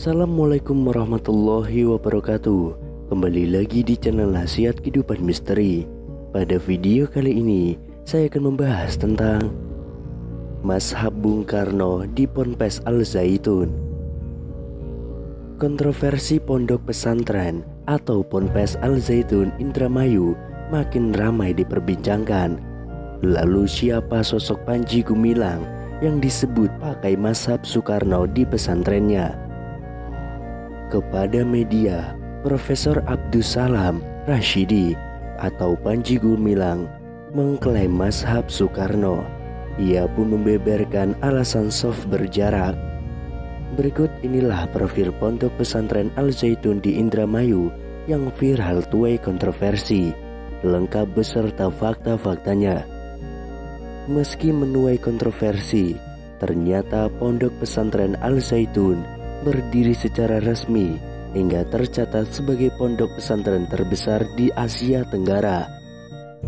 Assalamualaikum warahmatullahi wabarakatuh. Kembali lagi di channel Nasihat Kehidupan Misteri. Pada video kali ini saya akan membahas tentang Mazhab Bung Karno di Ponpes Al Zaitun. Kontroversi pondok pesantren atau Ponpes Al Zaitun Indramayu makin ramai diperbincangkan. Lalu siapa sosok Panji Gumilang yang disebut pakai mazhab Soekarno di pesantrennya? Kepada media, Profesor Abdus Salam Rashidi atau Panji Gumilang mengklaim mazhab Soekarno. Ia pun membeberkan alasan soft berjarak. Berikut inilah profil pondok pesantren Al Zaitun di Indramayu yang viral tuai kontroversi, lengkap beserta fakta-faktanya. Meski menuai kontroversi, ternyata pondok pesantren Al Zaitun berdiri secara resmi hingga tercatat sebagai pondok pesantren terbesar di Asia Tenggara.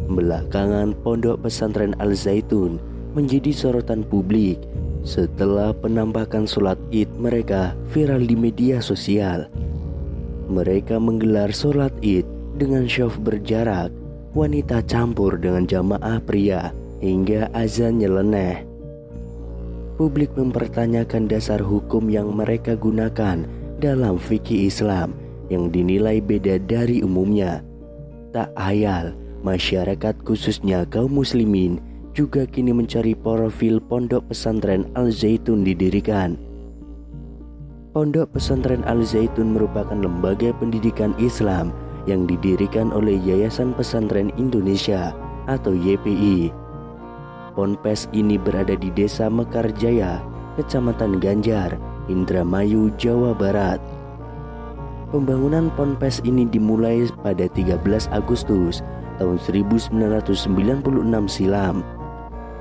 Belakangan pondok pesantren Al Zaitun menjadi sorotan publik setelah penampakan sholat Id mereka viral di media sosial. Mereka menggelar sholat Id dengan syaf berjarak, wanita campur dengan jamaah pria hingga azan nyeleneh. Publik mempertanyakan dasar hukum yang mereka gunakan dalam fikih Islam yang dinilai beda dari umumnya. Tak ayal, masyarakat khususnya kaum muslimin juga kini mencari profil pondok pesantren Al Zaitun didirikan. Pondok pesantren Al Zaitun merupakan lembaga pendidikan Islam yang didirikan oleh Yayasan Pesantren Indonesia atau YPI. Ponpes ini berada di Desa Mekarjaya, Kecamatan Ganjar, Indramayu, Jawa Barat. Pembangunan ponpes ini dimulai pada 13 Agustus tahun 1996 silam.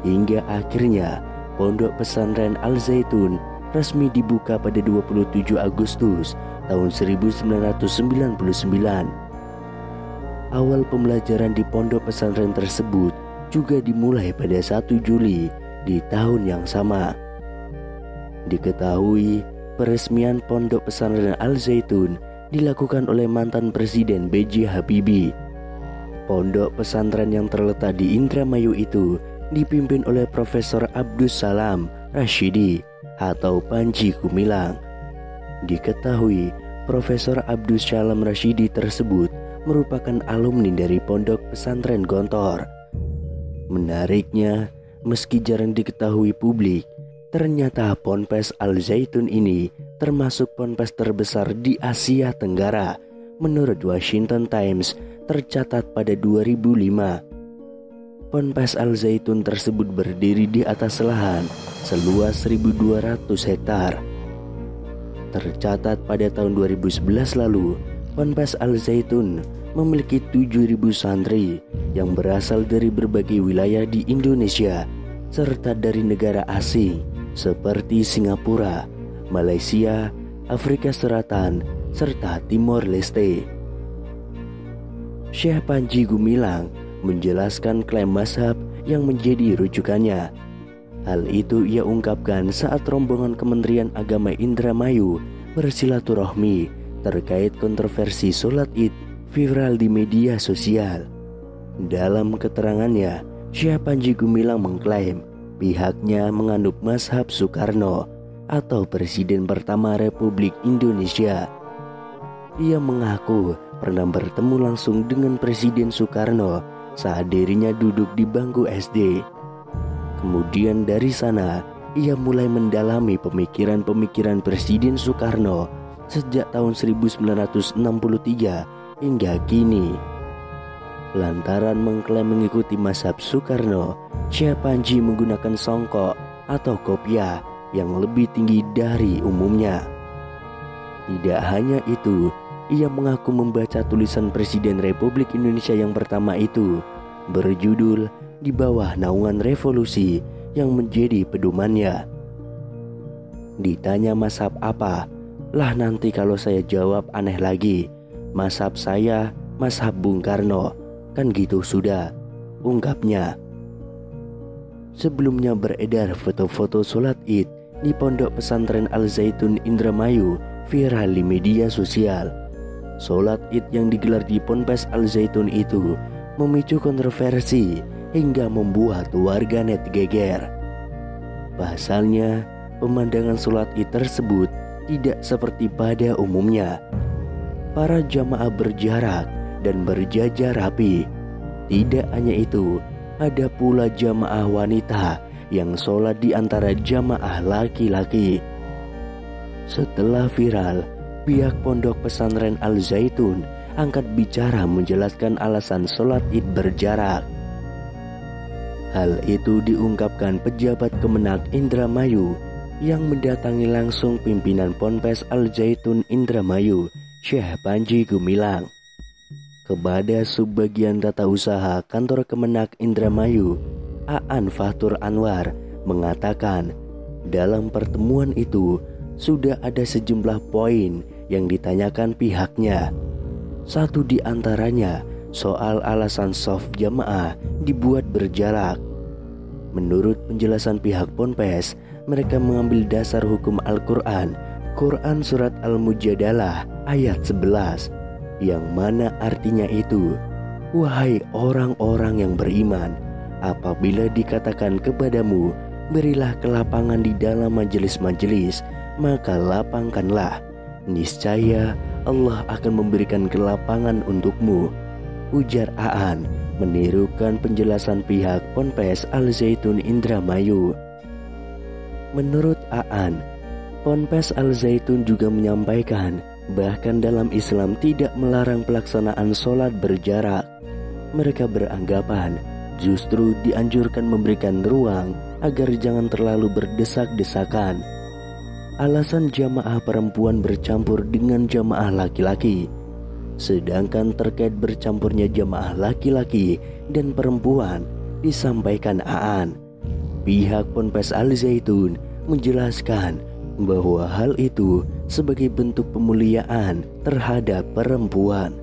Hingga akhirnya pondok pesantren Al Zaitun resmi dibuka pada 27 Agustus tahun 1999. Awal pembelajaran di pondok pesantren tersebut juga dimulai pada 1 Juli di tahun yang sama. Diketahui peresmian pondok pesantren Al Zaitun dilakukan oleh mantan Presiden B.J. Habibie. Pondok pesantren yang terletak di Indramayu itu dipimpin oleh Profesor Abdus Salam Rashidi atau Panji Gumilang. Diketahui Profesor Abdus Salam Rashidi tersebut merupakan alumni dari pondok pesantren Gontor. Menariknya, meski jarang diketahui publik, ternyata Ponpes Al Zaitun ini termasuk ponpes terbesar di Asia Tenggara. Menurut Washington Times, tercatat pada 2005. Ponpes Al Zaitun tersebut berdiri di atas lahan seluas 1.200 hektar. Tercatat pada tahun 2011 lalu, Ponpes Al Zaitun memiliki 7.000 santri yang berasal dari berbagai wilayah di Indonesia serta dari negara asing seperti Singapura, Malaysia, Afrika Selatan, serta Timor Leste. Syekh Panji Gumilang menjelaskan klaim mazhab yang menjadi rujukannya. Hal itu ia ungkapkan saat rombongan Kementerian Agama Indramayu bersilaturahmi terkait kontroversi sholat Id viral di media sosial. Dalam keterangannya, Syekh Panji Gumilang mengklaim pihaknya menganut mazhab Soekarno atau Presiden pertama Republik Indonesia. Ia mengaku pernah bertemu langsung dengan Presiden Soekarno saat dirinya duduk di bangku SD. Kemudian dari sana, ia mulai mendalami pemikiran-pemikiran Presiden Soekarno sejak tahun 1963 hingga kini. Lantaran mengklaim mengikuti mazhab Soekarno, Syekh Panji menggunakan songkok atau kopiah yang lebih tinggi dari umumnya. Tidak hanya itu, ia mengaku membaca tulisan Presiden Republik Indonesia yang pertama itu berjudul "Di bawah naungan revolusi" yang menjadi pedomannya. Ditanya mazhab apa? Lah nanti kalau saya jawab aneh lagi. Mazhab saya mazhab Bung Karno, kan gitu sudah, ungkapnya. Sebelumnya beredar foto-foto sholat Id di Pondok Pesantren Al Zaitun Indramayu viral di media sosial. Sholat Id yang digelar di Ponpes Al Zaitun itu memicu kontroversi hingga membuat warganet geger. Pasalnya, pemandangan sholat Id tersebut tidak seperti pada umumnya. Para jamaah berjarak dan berjajar rapi. Tidak hanya itu, ada pula jamaah wanita yang sholat di antara jamaah laki-laki. Setelah viral, pihak Pondok Pesantren Al Zaitun angkat bicara menjelaskan alasan sholat Id berjarak. Hal itu diungkapkan pejabat Kemenak Indramayu yang mendatangi langsung pimpinan Ponpes Al Zaitun Indramayu, Syekh Panji Gumilang. Kepada Subbagian Tata Usaha Kantor Kemenak Indramayu, Aan Fatur Anwar mengatakan dalam pertemuan itu sudah ada sejumlah poin yang ditanyakan pihaknya. Satu di antaranya soal alasan shaf jamaah dibuat berjarak. Menurut penjelasan pihak Ponpes, mereka mengambil dasar hukum Al-Quran, Quran Surat Al-Mujadalah ayat 11, yang mana artinya itu, wahai orang-orang yang beriman, apabila dikatakan kepadamu, berilah kelapangan di dalam majelis-majelis, maka lapangkanlah. Niscaya Allah akan memberikan kelapangan untukmu, ujar Aan, menirukan penjelasan pihak Ponpes Al Zaitun Indramayu. Menurut Aan, Ponpes Al Zaitun juga menyampaikan bahkan dalam Islam tidak melarang pelaksanaan sholat berjarak. Mereka beranggapan justru dianjurkan memberikan ruang agar jangan terlalu berdesak-desakan. Alasan jamaah perempuan bercampur dengan jamaah laki-laki. Sedangkan terkait bercampurnya jamaah laki-laki dan perempuan, disampaikan Aan, pihak Ponpes Al Zaitun menjelaskan bahwa hal itu sebagai bentuk pemuliaan terhadap perempuan.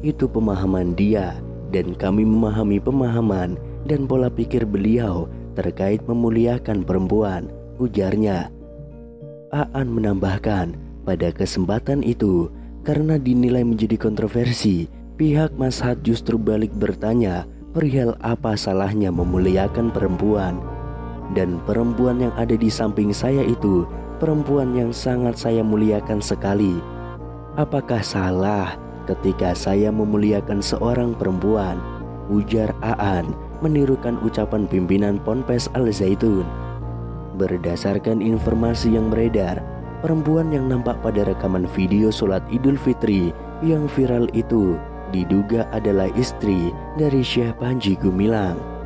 Itu pemahaman dia, dan kami memahami pemahaman dan pola pikir beliau terkait memuliakan perempuan, ujarnya. Aan menambahkan, pada kesempatan itu, karena dinilai menjadi kontroversi, pihak Mashhad justru balik bertanya perihal apa salahnya memuliakan perempuan. Dan perempuan yang ada di samping saya itu perempuan yang sangat saya muliakan sekali. Apakah salah ketika saya memuliakan seorang perempuan? Ujar Aan menirukan ucapan pimpinan Ponpes Al Zaitun. Berdasarkan informasi yang beredar, perempuan yang nampak pada rekaman video sholat Idul Fitri yang viral itu diduga adalah istri dari Syekh Panji Gumilang.